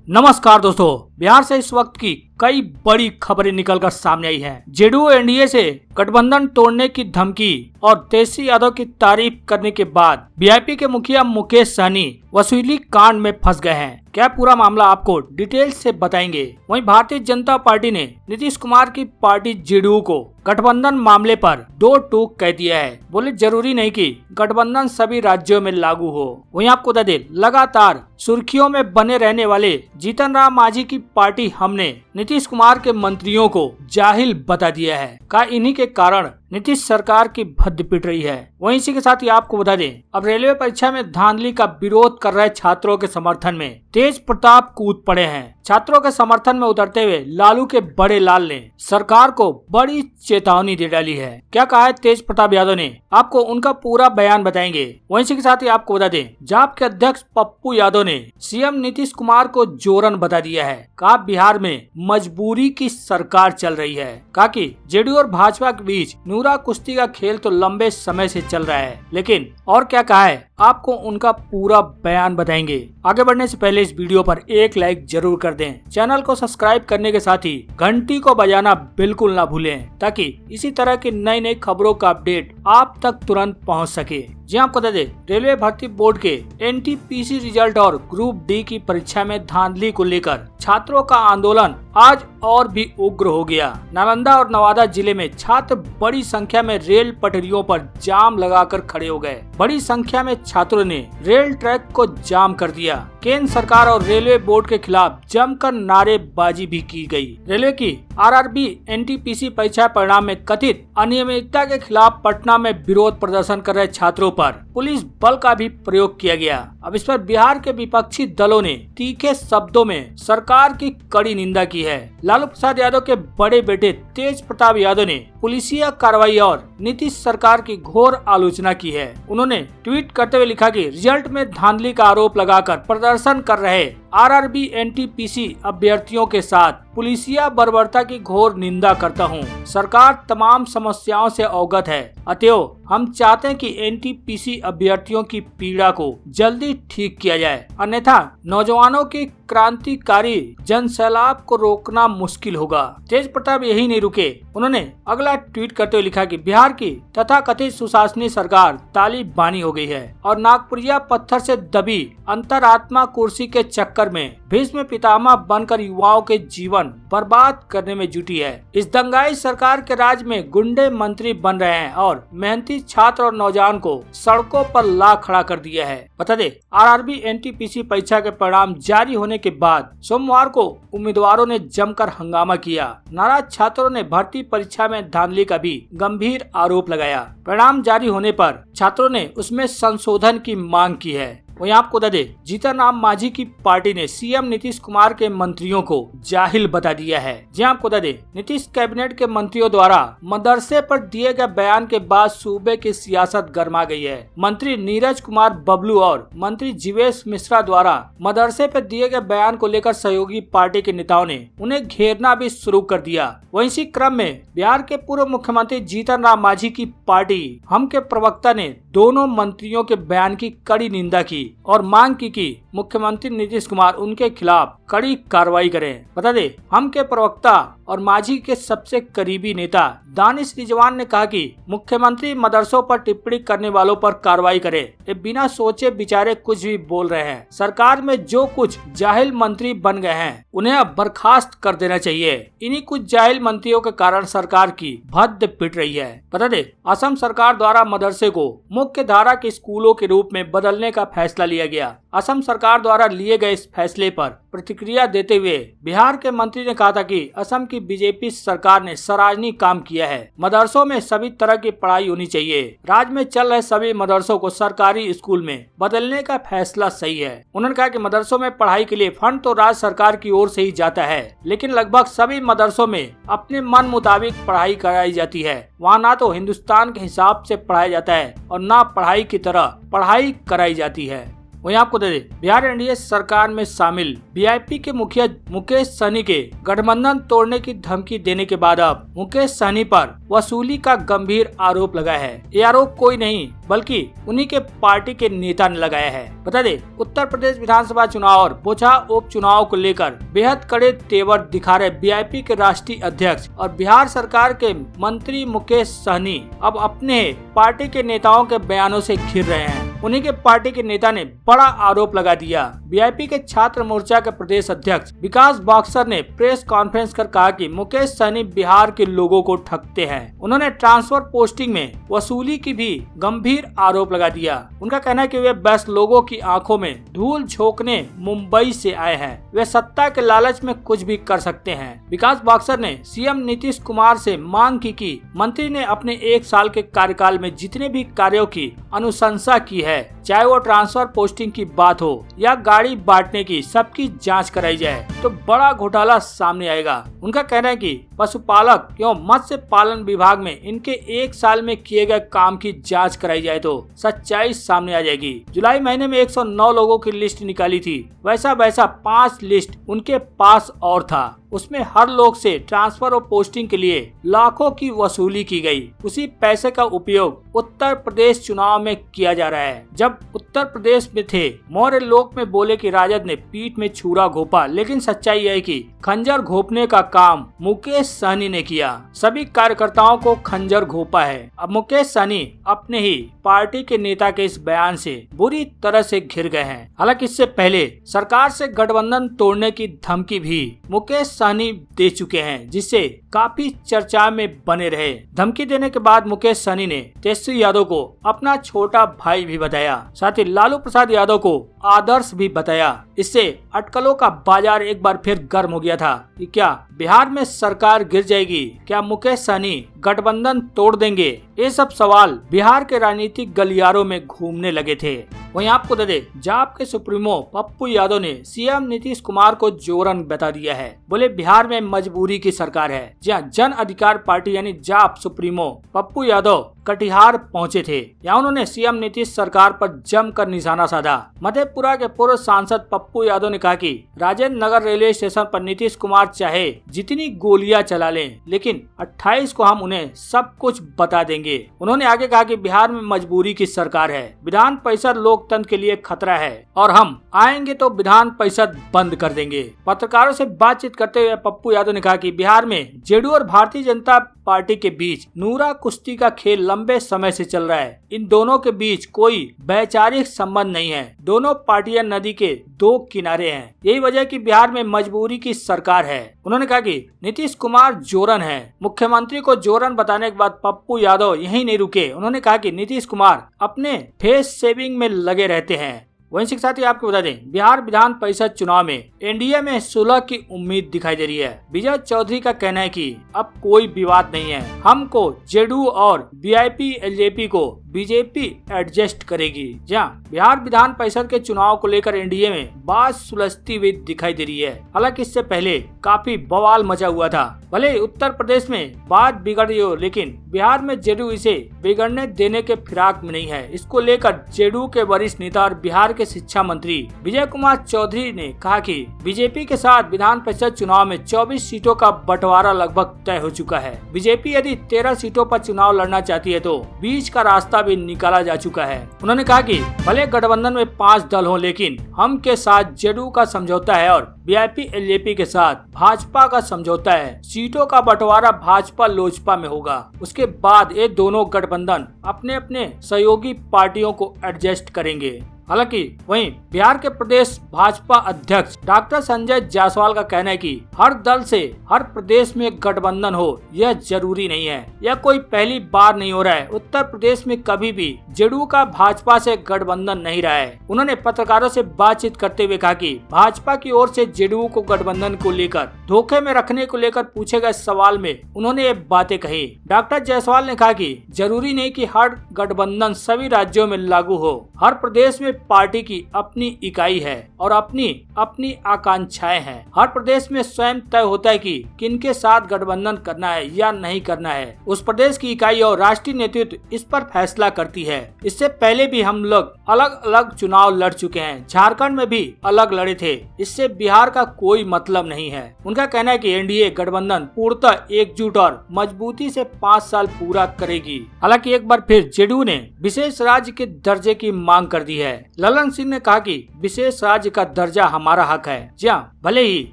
नमस्कार दोस्तों, बिहार से इस वक्त की कई बड़ी खबरें निकलकर सामने आई हैं। जेडीयू एनडीए से गठबंधन तोड़ने की धमकी और तेजस्वी यादव की तारीफ करने के बाद वीआईपी के मुखिया मुकेश सहनी वसूली कांड में फंस गए हैं। क्या पूरा मामला आपको डिटेल से बताएंगे। वहीं भारतीय जनता पार्टी ने नीतीश कुमार की पार्टी जेडीयू को गठबंधन मामले पर दो टूक कह दिया है। बोले जरूरी नहीं कि गठबंधन सभी राज्यों में लागू हो। वहीं आपको बता दें, लगातार सुर्खियों में बने रहने वाले जीतन राम मांझी की पार्टी हमने नीतीश कुमार के मंत्रियों को जाहिल बता दिया है। का इन्हीं के कारण नीतीश सरकार की भद्द पिट रही है। वहीं इसी के साथ ही आपको बता दें, अब रेलवे परीक्षा में धांधली का विरोध कर रहे छात्रों के समर्थन में तेज प्रताप कूद पड़े हैं। छात्रों के समर्थन में उतरते हुए लालू के बड़े लाल ने सरकार को बड़ी चेतावनी दे डाली है। क्या कहा है तेज प्रताप यादव ने, आपको उनका पूरा बयान बताएंगे। वहीं इसी के साथ ही आपको बता दें, जाप के अध्यक्ष पप्पू यादव ने सीएम नीतीश कुमार को जोरन बता दिया है। कहा बिहार में मजबूरी की सरकार चल रही है। कहा कि जेडीयू और भाजपा के बीच नूरा कुश्ती का खेल तो लंबे समय से चल रहा है, लेकिन और क्या कहा है आपको उनका पूरा बयान बताएंगे। आगे बढ़ने से पहले इस वीडियो पर एक लाइक जरूर कर दें। चैनल को सब्सक्राइब करने के साथ ही घंटी को बजाना बिल्कुल ना भूलें, ताकि इसी तरह की नई नई खबरों का अपडेट आप तक तुरंत पहुंच सके। जी आपको बता दें, रेलवे भर्ती बोर्ड के एनटीपीसी रिजल्ट और ग्रुप डी की परीक्षा में धांधली को लेकर छात्रों का आंदोलन आज और भी उग्र हो गया। नालंदा और नवादा जिले में छात्र बड़ी संख्या में रेल पटरियों पर जाम लगाकर खड़े हो गए। बड़ी संख्या में छात्रों ने रेल ट्रैक को जाम कर दिया। केंद्र सरकार और रेलवे बोर्ड के खिलाफ जमकर नारेबाजी भी की गई। रेलवे की आरआरबी एनटीपीसी परीक्षा परिणाम में कथित अनियमितता के खिलाफ पटना में विरोध प्रदर्शन कर रहे छात्रों पर पुलिस बल का भी प्रयोग किया गया। अब इस पर बिहार के विपक्षी दलों ने तीखे शब्दों में सरकार की कड़ी निंदा की है। लालू प्रसाद यादव के बड़े बेटे तेज प्रताप यादव ने पुलिसिया कार्रवाई और नीतीश सरकार की घोर आलोचना की है। उन्होंने ट्वीट करते हुए लिखा कि रिजल्ट में धांधली का आरोप लगाकर प्रदर्शन कर रहे आरआरबी एनटीपीसी अभ्यर्थियों के साथ पुलिसिया बर्बरता की घोर निंदा करता हूं। सरकार तमाम समस्याओं से अवगत है, अतएव हम चाहते हैं कि एनटीपीसी अभ्यर्थियों की पीड़ा को जल्दी ठीक किया जाए, अन्यथा नौजवानों की क्रांतिकारी जन सैलाब को रोकना मुश्किल होगा। तेज प्रताप यही नहीं रुके। उन्होंने अगला ट्वीट करते हुए लिखा कि बिहार की तथाकथित सुशासनी सरकार तालिबानी हो गई है और नागपुरिया पत्थर से दबी अंतरात्मा कुर्सी के चक्कर में भीष्म पितामह बनकर युवाओं के जीवन बर्बाद करने में जुटी है। इस दंगाई सरकार के राज में गुंडे मंत्री बन रहे हैं और मेहनती छात्र और नौजवान को सड़कों पर ला खड़ा कर दिया है। बता दे, आरआरबी एनटीपीसी परीक्षा के परिणाम जारी होने के बाद सोमवार को उम्मीदवारों ने जमकर हंगामा किया। नाराज छात्रों ने भर्ती परीक्षा में धांधली का भी गंभीर आरोप लगाया। परिणाम जारी होने पर छात्रों ने उसमें संशोधन की मांग की है। वहीं आपको बता दें, जीतन राम मांझी की पार्टी ने सीएम नीतीश कुमार के मंत्रियों को जाहिल बता दिया है। जी आपको बता दें, नीतीश कैबिनेट के मंत्रियों द्वारा मदरसे पर दिए गए बयान के बाद सूबे की सियासत गर्मा गई है। मंत्री नीरज कुमार बबलू और मंत्री जीवेश मिश्रा द्वारा मदरसे पर दिए गए बयान को लेकर सहयोगी पार्टी के नेताओं ने उन्हें घेरना भी शुरू कर दिया। वहीं इसी क्रम में बिहार के पूर्व मुख्यमंत्री जीतन राम मांझी की पार्टी हम के प्रवक्ता ने दोनों मंत्रियों के बयान की कड़ी निंदा की और मांग की कि मुख्यमंत्री नीतीश कुमार उनके खिलाफ कड़ी कार्रवाई करें। बता दे, हम के प्रवक्ता और मांझी के सबसे करीबी नेता दानिश रिजवान ने कहा कि मुख्यमंत्री मदरसों पर टिप्पणी करने वालों पर कार्रवाई करे। ये बिना सोचे बिचारे कुछ भी बोल रहे हैं। सरकार में जो कुछ जाहिल मंत्री बन गए हैं उन्हें अब बर्खास्त कर देना चाहिए। इन्हीं कुछ जाहिल मंत्रियों के कारण सरकार की भद्द पिट रही है। बता दे, असम सरकार द्वारा मदरसे को मुख्य धारा के स्कूलों के रूप में बदलने का फैसला लिया गया। असम सरकार द्वारा लिए गए इस फैसले पर प्रतिक्रिया देते हुए बिहार के मंत्री ने कहा था कि असम की बीजेपी सरकार ने सराहनीय काम किया है। मदरसों में सभी तरह की पढ़ाई होनी चाहिए। राज्य में चल रहे सभी मदरसों को सरकारी स्कूल में बदलने का फैसला सही है। उन्होंने कहा कि मदरसों में पढ़ाई के लिए फंड तो राज्य सरकार की ओर से ही जाता है, लेकिन लगभग सभी मदरसों में अपने मन मुताबिक पढ़ाई कराई जाती है। वहाँ ना तो हिंदुस्तान के हिसाब से पढ़ाया जाता है और ना पढ़ाई की तरह पढ़ाई कराई जाती है। वहीं आपको दे दें, बिहार एनडीए सरकार में शामिल वीआईपी के मुखिया मुकेश सहनी के गठबंधन तोड़ने की धमकी देने के बाद अब मुकेश सहनी पर वसूली का गंभीर आरोप लगा है। ये आरोप कोई नहीं बल्कि उन्हीं के पार्टी के नेता ने लगाया है। बता दें, उत्तर प्रदेश विधानसभा चुनाव और बोचहा उपचुनाव को लेकर बेहद कड़े तेवर दिखा रहे वीआईपी के राष्ट्रीय अध्यक्ष और बिहार सरकार के मंत्री मुकेश सहनी अब अपने पार्टी के नेताओं के बयानों से घिर रहे हैं। उन्हीं के पार्टी के नेता ने बड़ा आरोप लगा दिया। वीआईपी के छात्र मोर्चा के प्रदेश अध्यक्ष विकास बॉक्सर ने प्रेस कॉन्फ्रेंस कर कहा कि मुकेश सहनी बिहार के लोगों को ठगते हैं। उन्होंने ट्रांसफर पोस्टिंग में वसूली की भी गंभीर आरोप लगा दिया। उनका कहना है कि वे बस लोगों की आंखों में धूल झोंकने मुंबई से आए हैं। वे सत्ता के लालच में कुछ भी कर सकते हैं। विकास बॉक्सर ने सीएम नीतीश कुमार से मांग की कि मंत्री ने अपने 1 साल के कार्यकाल में जितने भी कार्यों की अनुशंसा की है, चाहे वो ट्रांसफर पोस्टिंग की बात हो या गाड़ी बांटने की, सबकी जांच कराई जाए तो बड़ा घोटाला सामने आएगा। उनका कहना है कि पशुपालक एवं मत्स्य पालन विभाग में इनके 1 साल में किए गए काम की जांच कराई जाए तो सच्चाई सामने आ जाएगी। जुलाई महीने में 109 लोगों की लिस्ट निकाली थी, वैसा 5 लिस्ट उनके पास और था। उसमें हर लोग से ट्रांसफर और पोस्टिंग के लिए लाखों की वसूली की गई। उसी पैसे का उपयोग उत्तर प्रदेश चुनाव में किया जा रहा है। जब उत्तर प्रदेश में थे, मौर्य लोक में बोले कि राजद ने पीठ में छुरा घोपा, लेकिन सच्चाई यह है कि खंजर घोपने का काम मुकेश सहनी ने किया। सभी कार्यकर्ताओं को खंजर घोपा है। अब मुकेश सहनी अपने ही पार्टी के नेता के इस बयान से बुरी तरह से घिर गए हैं। हालांकि इससे पहले सरकार से गठबंधन तोड़ने की धमकी भी मुकेश सहनी दे चुके हैं, जिससे काफी चर्चा में बने रहे। धमकी देने के बाद मुकेश सहनी ने तेजस्वी यादव को अपना छोटा भाई भी बताया, साथ ही लालू प्रसाद यादव को आदर्श भी बताया। इससे अटकलों का बाजार एक बार फिर गर्म हो गया था कि क्या बिहार में सरकार गिर जाएगी, क्या मुकेश सहनी गठबंधन तोड़ देंगे। ये सब सवाल बिहार के राजनीतिक गलियारों में घूमने लगे थे। वहीं आपको दे दे, जाप के सुप्रीमो पप्पू यादव ने सीएम नीतीश कुमार को जोरन बता दिया है। बोले बिहार में मजबूरी की सरकार है। जहाँ जन अधिकार पार्टी यानी जाप सुप्रीमो पप्पू यादव कटिहार पहुंचे थे। यहाँ उन्होंने सीएम नीतीश सरकार पर जमकर निशाना साधा। मधेपुरा के पूर्व सांसद पप्पू यादव ने कहा कि राजेंद्र नगर रेलवे स्टेशन पर नीतीश कुमार चाहे जितनी गोलियां चला लें, लेकिन 28 को हम उन्हें सब कुछ बता देंगे। उन्होंने आगे कहा कि बिहार में मजबूरी की सरकार है, विधान परिषद लोकतंत्र के लिए खतरा है और हम आएंगे तो विधान परिषद बंद कर देंगे। पत्रकारों से बातचीत करते हुए पप्पू यादव ने कहा कि बिहार में जेडीयू और भारतीय जनता पार्टी के बीच नूरा कुश्ती का खेल लंबे समय से चल रहा है। इन दोनों के बीच कोई वैचारिक संबंध नहीं है। दोनों पार्टियां नदी के 2 किनारे हैं। यही वजह कि बिहार में मजबूरी की सरकार है। उन्होंने कहा कि नीतीश कुमार जोरन है। मुख्यमंत्री को जोरन बताने के बाद पप्पू यादव यहीं नहीं रुके। उन्होंने कहा कि नीतीश कुमार अपने फेस सेविंग में लगे रहते हैं। वहीं के साथ ही आपको बता दें, बिहार विधान परिषद चुनाव में एनडीए में सुलह की उम्मीद दिखाई दे रही है। विजय चौधरी का कहना है कि अब कोई विवाद नहीं है, हमको जेडीयू और वीआईपी एलजेपी को बीजेपी एडजस्ट करेगी। जहाँ बिहार विधान परिषद के चुनाव को लेकर एनडीए में बात सुलझती हुई दिखाई दे रही है। हालांकि इससे पहले काफी बवाल मचा हुआ था। भले उत्तर प्रदेश में बात बिगड़ रही हो, लेकिन बिहार में जेडीयू इसे बिगड़ने देने के फिराक में नहीं है। इसको लेकर जेडीयू के वरिष्ठ नेता और बिहार के शिक्षा मंत्री विजय कुमार चौधरी ने कहा कि बीजेपी के साथ विधान परिषद चुनाव में 24 सीटों का बंटवारा लगभग तय हो चुका है। बीजेपी यदि 13 सीटों पर चुनाव लड़ना चाहती है तो बीच का रास्ता भी निकाला जा चुका है। उन्होंने कहा कि भले गठबंधन में 5 दल हो, लेकिन हम के साथ जेडीयू का समझौता है और वीआईपी एलजेपी के साथ भाजपा का समझौता है। सीटों का बंटवारा भाजपा लोजपा में होगा। उसके बाद ये दोनों गठबंधन अपने अपने सहयोगी पार्टियों को एडजस्ट करेंगे। हालांकि वहीं बिहार के प्रदेश भाजपा अध्यक्ष डॉक्टर संजय जायसवाल का कहना है कि हर दल से हर प्रदेश में गठबंधन हो यह जरूरी नहीं है। यह कोई पहली बार नहीं हो रहा है। उत्तर प्रदेश में कभी भी जेडीयू का भाजपा से गठबंधन नहीं रहा है। उन्होंने पत्रकारों से बातचीत करते हुए कहा कि भाजपा की ओर से जेडीयू को गठबंधन को लेकर धोखे में रखने को लेकर पूछे गए सवाल में उन्होंने ये बातें कही। डॉक्टर जायसवाल ने कहा कि जरूरी नहीं कि हर गठबंधन सभी राज्यों में लागू हो। हर प्रदेश में में पार्टी की अपनी इकाई है और अपनी आकांक्षाएं हैं। हर प्रदेश में स्वयं तय होता है कि किनके साथ गठबंधन करना है या नहीं करना है। उस प्रदेश की इकाई और राष्ट्रीय नेतृत्व इस पर फैसला करती है। इससे पहले भी हम लोग अलग अलग चुनाव लड़ चुके हैं। झारखंड में भी अलग लड़े थे। इससे बिहार का कोई मतलब नहीं है। उनका कहना है कि एनडीए गठबंधन पूर्णतः एकजुट और मजबूती से 5 साल पूरा करेगी। हालांकि एक बार फिर जेडीयू ने विशेष राज्य के दर्जे की मांग कर दी है। ललन सिंह ने कहा कि विशेष राज्य का दर्जा हमारा हक है। जी हां, भले ही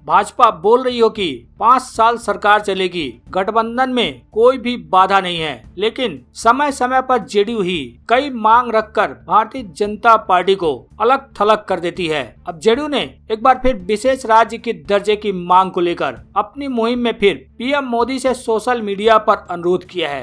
भाजपा बोल रही हो कि 5 साल सरकार चलेगी, गठबंधन में कोई भी बाधा नहीं है, लेकिन समय समय पर जेडीयू ही कई मांग रखकर भारतीय जनता पार्टी को अलग थलग कर देती है। अब जेडीयू ने एक बार फिर विशेष राज्य के दर्जे की मांग को लेकर अपनी मुहिम में फिर पीएम मोदी से सोशल मीडिया पर अनुरोध किया है।